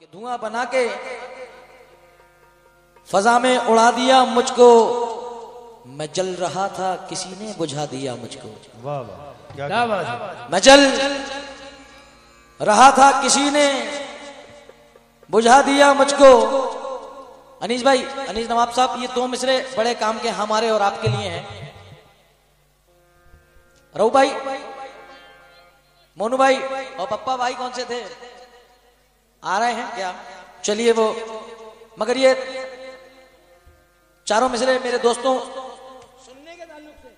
कि धुआं बना के फजा में उड़ा दिया मुझको, मैं जल रहा था किसी ने बुझा दिया मुझको। वाह वाह, क्या बात है। मैं जल रहा था किसी ने बुझा दिया मुझको। अनीस भाई, अनीस नवाब साहब, ये दो मिसरे बड़े काम के हमारे और आपके लिए हैं। रहू भाई, मोनू भाई और पप्पा भाई कौन से थे, आ रहे हैं क्या? चलिए वो, मगर ये चारों मिसरे मेरे दोस्तों सुनने के ताल्लुक से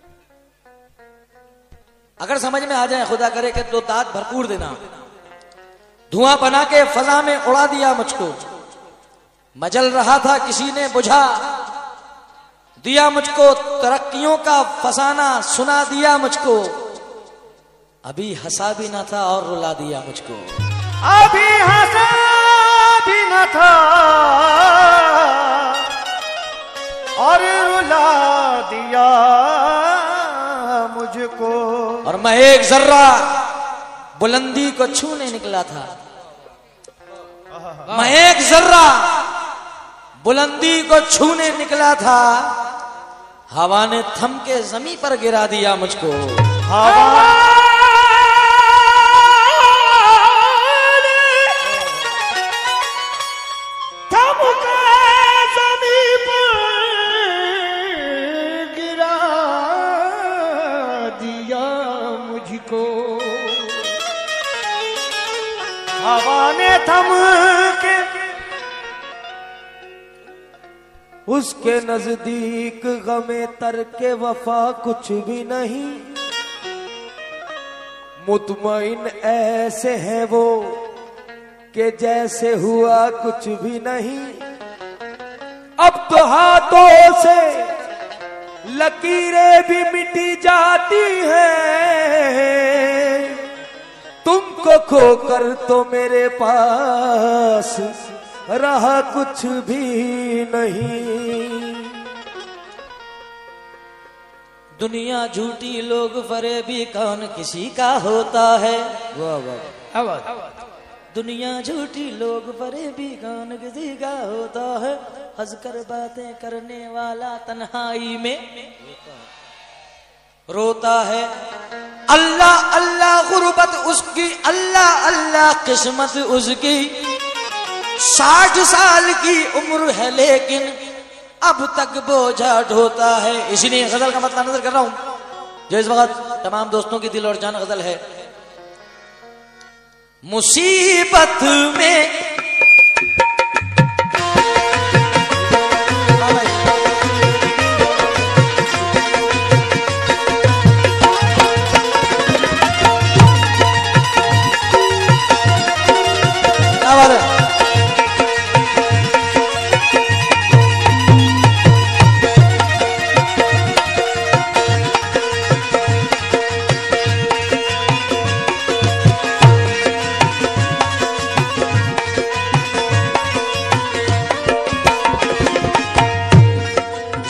अगर समझ में आ जाए, खुदा करे कि दो दांत भरपूर देना। धुआं बना के फजा में उड़ा दिया मुझको, मैं जल रहा था किसी ने बुझा दिया मुझको, तरक्कियों का फसाना सुना दिया मुझको, अभी हंसा भी ना था और रुला दिया मुझको। अभी हंसा भी न था और रुला दिया मुझको। और मैं एक जर्रा बुलंदी को छूने निकला था, मैं एक जर्रा बुलंदी को छूने निकला था, हवा ने थम के जमीन पर गिरा दिया मुझको। हवा हवा ने थम के उसके नजदीक गमे तरके वफा कुछ भी नहीं, मुतमईन ऐसे है वो कि जैसे हुआ कुछ भी नहीं। अब तो हाथों से लकीरें भी मिटी जाती हैं, तुमको खोकर तो मेरे पास रहा कुछ भी नहीं। दुनिया झूठी लोग फरेबी कौन किसी का होता है। वाह वाह, दुनिया झूठी लोग फरेबी कौन किसी का होता है, हंसकर बातें करने वाला तन्हाई में रोता है। अल्लाह अल्लाह गुर्बत उसकी, अल्लाह अल्लाह किस्मत उसकी, 60 साल की उम्र है लेकिन अब तक बोझा ढोता है। इसलिए गजल का मतलब नजर कर रहा हूं जो इस वक्त तमाम दोस्तों की दिल और जान गजल है। मुसीबत में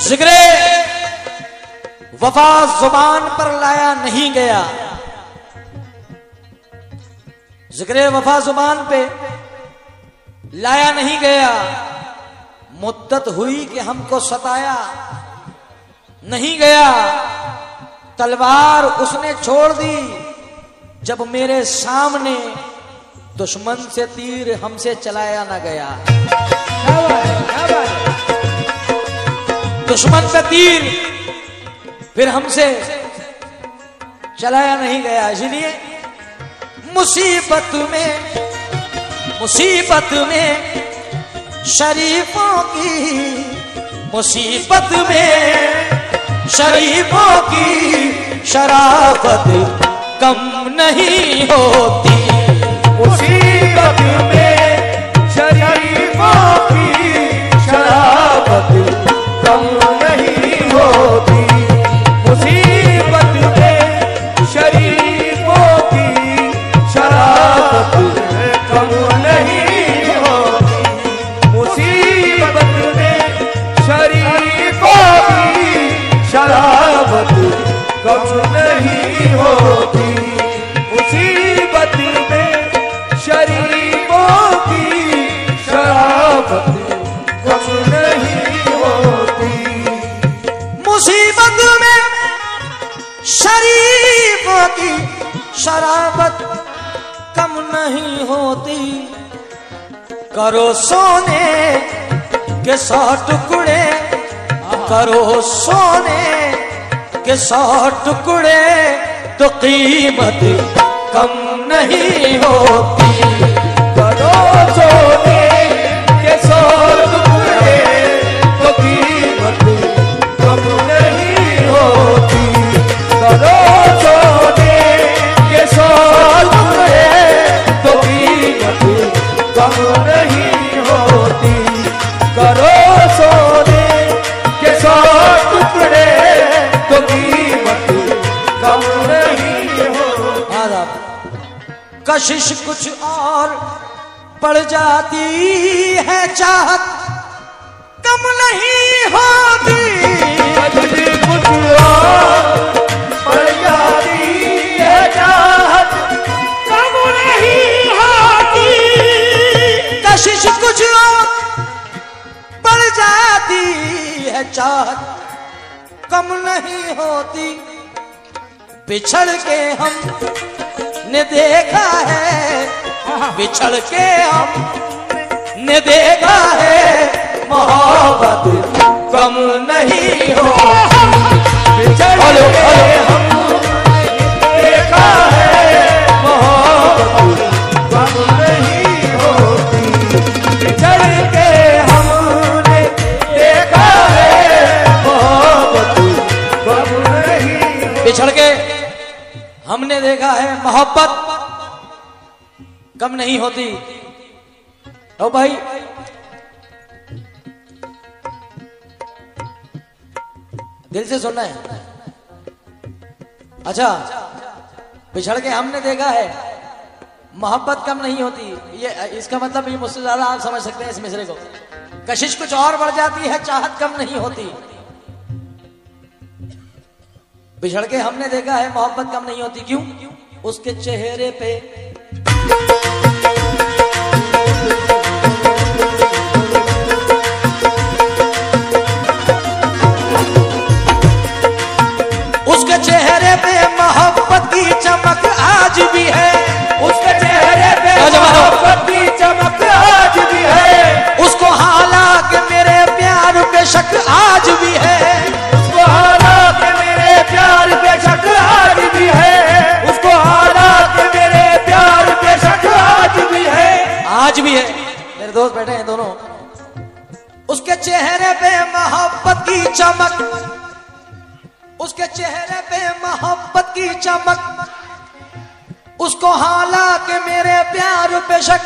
जिक्रे वफा जुबान पर लाया नहीं गया, जिक्रे वफा जुबान पे लाया नहीं गया, मुद्दत हुई कि हमको सताया नहीं गया, तलवार उसने छोड़ दी जब मेरे सामने दुश्मन से तीर हमसे चलाया ना गया। दुश्मन पे तीर फिर हमसे चलाया नहीं गया। इसलिए मुसीबत में शरीफों की, मुसीबत में शरीफों की शराफत कम नहीं होती। मुसीबत में शरीफों की शराफत कम नहीं होती। मुसीबत में शरीफों की शराफत कम नहीं होती। मुसीबत में शरीफों की शराफत कम नहीं होती। मुसीबत में शरीफों की शरीफों की शराबत कम नहीं होती। करो सोने के 100 टुकड़े, करो सोने के 100 टुकड़े, तो कीमत कम नहीं होती। करो सोने के 100 टुकड़े, तो कीमत कम नहीं होती। करो सोने के 100 टुकड़े, तो कीमत कम नहीं होती। करो सोने के 100 टुकड़े, तो कीमत कम नहीं होती। आदाब। कशिश कुछ और पड़ जाती है, चाहत कम नहीं होती। कशिश कुछ और पड़ जाती है, चाहत कम नहीं होती। कशिश कुछ और पड़ जाती है, चाहत कम नहीं होती। बिछड़ के हमने देखा है, बिछड़ के हमने देखा है, मोहब्बत कम नहीं होती। बिछड़ के हमने देखा है, मोहब्बत कम नहीं होती। बिछड़ के हमने देखा है, मोहब्बत कम नहीं होती। बिछड़ के हमने देखा है, मोहब्बत कम नहीं होती। ओ भाई, दिल से सुनना है। अच्छा, बिछड़ के हमने देखा है, मोहब्बत कम नहीं होती। ये इसका मतलब ये मुझसे ज्यादा आप समझ सकते हैं इस मिसरे को। कशिश कुछ और बढ़ जाती है, चाहत कम नहीं होती। बिछड़ के हमने देखा है, मोहब्बत कम नहीं होती। क्यों? उसके चेहरे पे उसके चेहरे पे मोहब्बत की चमक आज भी है। उसके चेहरे पे मोहब्बत की चमक आज भी है। उसको हालांकि मेरे प्यार पे शक आज भी है। उसको हालांकि मेरे प्यार पे शक आज भी है। उसको हालांकि मेरे प्यार पे शक आज भी है। आज भी है। मेरे दोस्त बैठे हैं दोनों। उसके चेहरे पे मोहब्बत की चमक, उसके चेहरे पे मोहब्बत की चमक, उसको हालांकि मेरे प्यार पे शक।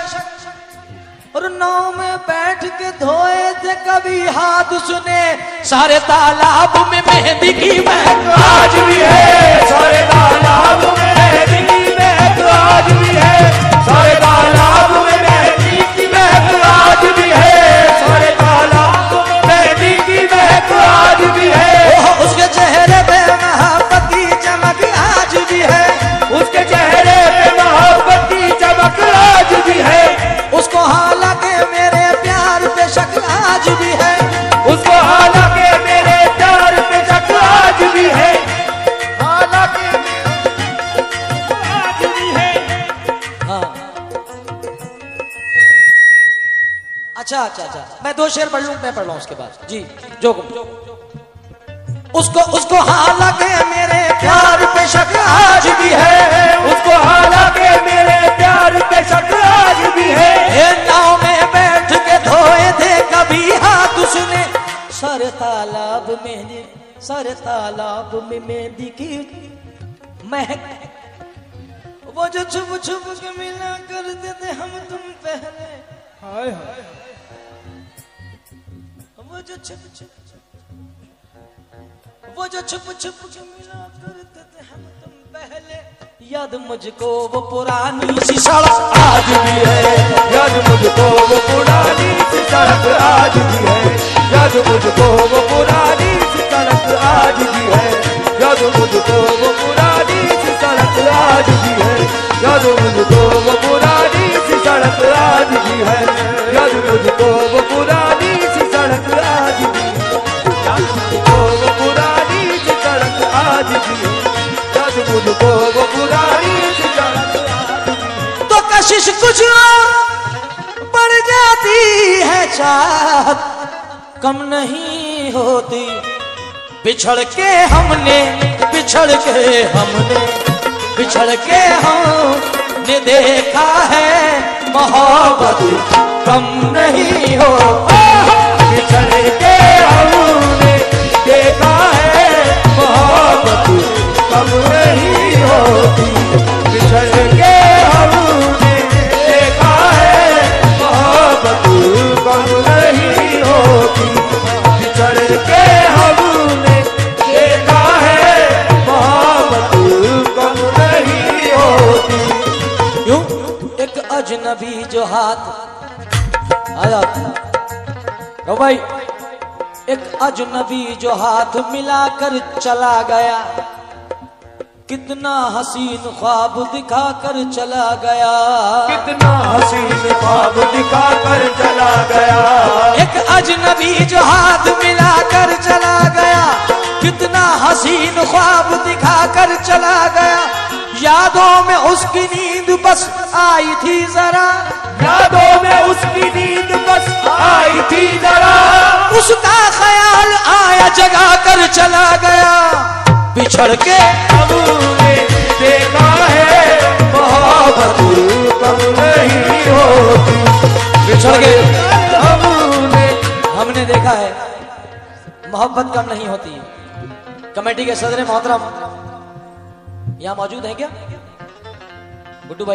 और नाव में बैठ के धोए थे कभी हाथ, सुने सारे तालाब में मेहंदी की महक आज भी है। सारे तालाब में मेहंदी की महक आज भी है। सारे तालाब में मेहंदी की महक आज भी है। सारे तालाब में मेहंदी की महक आज भी है। उसके चेहरे पे मोहब्बत की चमक आज भी है। उसके चेहरे पे मोहब्बत की चमक आज भी है। उसको हालांकि मेरे प्यार पे शक आज भी है। उसको हालांकि मेरे प्यार पे शक आज भी है। हालांकि आज भी है। हाँ। अच्छा, मैं 2 शेर पढ़ लूं, मैं पढ़ रहा हूं उसके बाद जी। जो उसको हालांकि मेरे प्यार पे शक आज भी है। उसको हालांकि मेरे प्यार पे शक आज भी है। ये नाव में बैठ के धोए थे कभी हाथ, उसने सारे तालाब मेहंदी, सारे तालाब में मेहंदी की महक। वो जो छुप छुप के मिला करते थे हम तुम पहले, हाय हाय। वो जो छुप छुप के मिला करते थे हम तुम पहले, याद मुझको वो पुरानी सी सड़क आज भी है। याद मुझको वो पुरानी सी सड़क आज भी है। याद मुझको वो पुरानी सी सड़क आज भी है। याद मुझको वो पुरानी सी सड़क आज भी है। याद मुझको वो पुरानी सी सड़क आज भी है। याद मुझको वो पुरानी सी सड़क आज भी है। याद मुझको वो पुरानी सी सड़क आज भी है। मुझको वो पुरानी सी सड़क। तो कशिश कुछ और बढ़ जाती है, चाहत कम नहीं होती। बिछड़ के हमने देखा है, मोहब्बत कम नहीं हो। बिछड़ के हमने देखा है, मोहब्बत कम नहीं होती। बिछड़ के हमने देखा है, मोहब्बत कम नहीं होती। बिछड़ के हमने देखा है, मोहब्बत कम नहीं होती। यूं एक अजनबी जो हाथ आया ओ भाई, एक अजनबी जो हाथ मिलाकर चला गया, कितना हसीन ख्वाब दिखाकर चला गया। कितना हसीन ख्वाब दिखाकर चला गया। एक अजनबी जो हाथ मिलाकर चला गया, कितना हसीन ख्वाब दिखाकर चला गया। यादों में उसकी नींद बस आई थी जरा, यादों में उसकी नींद बस आई थी जरा। उसका ख्याल आया जगा कर चला गया। बिछड़ के हमने देखा है, मोहब्बत कम नहीं होती। बिछड़ के हमने देखा है, मोहब्बत कम नहीं होती। कमेटी के सदर मोहतरम यहाँ मौजूद हैं क्या? गुड्डू भाई।